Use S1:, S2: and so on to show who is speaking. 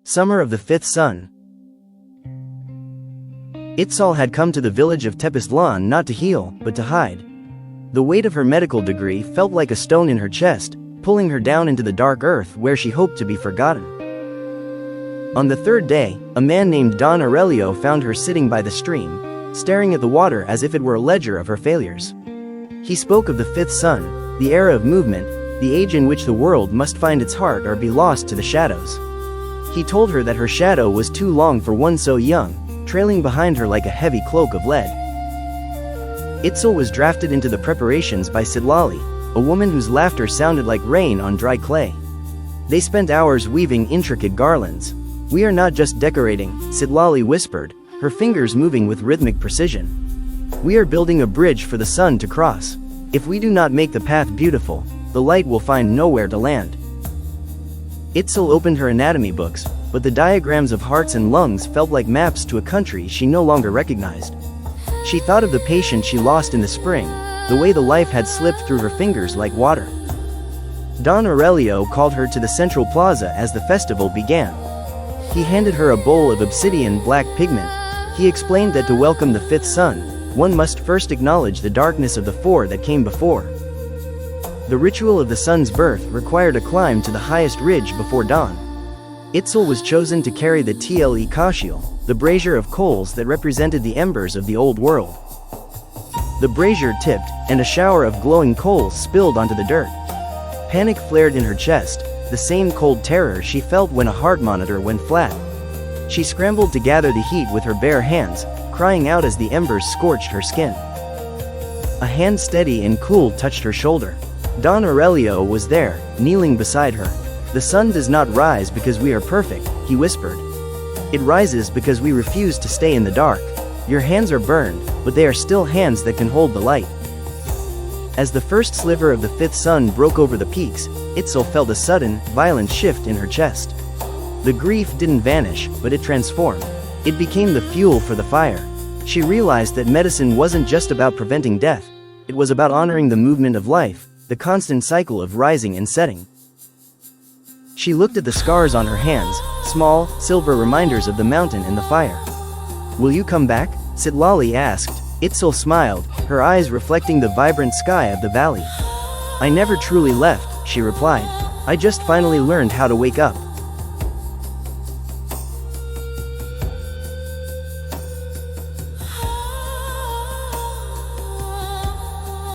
S1: Summer of the fifth sun. Itzal had come to the village of Tepeztlan not to heal, but to hide. The weight of her medical degree felt like a stone in her chest, pulling her down into the dark earth where she hoped to be forgotten. On the third day, a man named Don Aurelio found her sitting by the stream, staring at the water as if it were a ledger of her failures. He spoke of the fifth sun, the era of movement, the age in which the world must find its heart or be lost to the shadows. He told her that her shadow was too long for one so young, trailing behind her like a heavy cloak of lead. Itzal was drafted into the preparations by Citlali, a woman whose laughter sounded like rain on dry clay. They spent hours weaving intricate garlands. "We are not just decorating," Citlali whispered, her fingers moving with rhythmic precision. "We are building a bridge for the sun to cross. If we do not make the path beautiful, the light will find nowhere to land." Itzal opened her anatomy books, but the diagrams of hearts and lungs felt like maps to a country she no longer recognized. She thought of the patient she lost in the spring, the way the life had slipped through her fingers like water. Don Aurelio called her to the central plaza as the festival began. He handed her a bowl of obsidian black pigment. He explained that to welcome the fifth sun, one must first acknowledge the darkness of the four that came before. The ritual of the sun's birth required a climb to the highest ridge before dawn. Itzal was chosen to carry the Tle Kashiel, the brazier of coals that represented the embers of the old world. The brazier tipped, and a shower of glowing coals spilled onto the dirt. Panic flared in her chest, the same cold terror she felt when a heart monitor went flat. She scrambled to gather the heat with her bare hands, crying out as the embers scorched her skin. A hand steady and cool touched her shoulder. Don Aurelio was there, kneeling beside her. "The sun does not rise because we are perfect," he whispered. "It rises because we refuse to stay in the dark. Your hands are burned, but they are still hands that can hold the light." As the first sliver of the fifth sun broke over the peaks, Itzal felt a sudden, violent shift in her chest. The grief didn't vanish, but it transformed. It became the fuel for the fire. She realized that medicine wasn't just about preventing death. It was about honoring the movement of life, the constant cycle of rising and setting. She looked at the scars on her hands, small, silver reminders of the mountain and the fire. "Will you come back?" Citlali asked. Itzal smiled, her eyes reflecting the vibrant sky of the valley. "I never truly left," she replied. "I just finally learned how to wake up."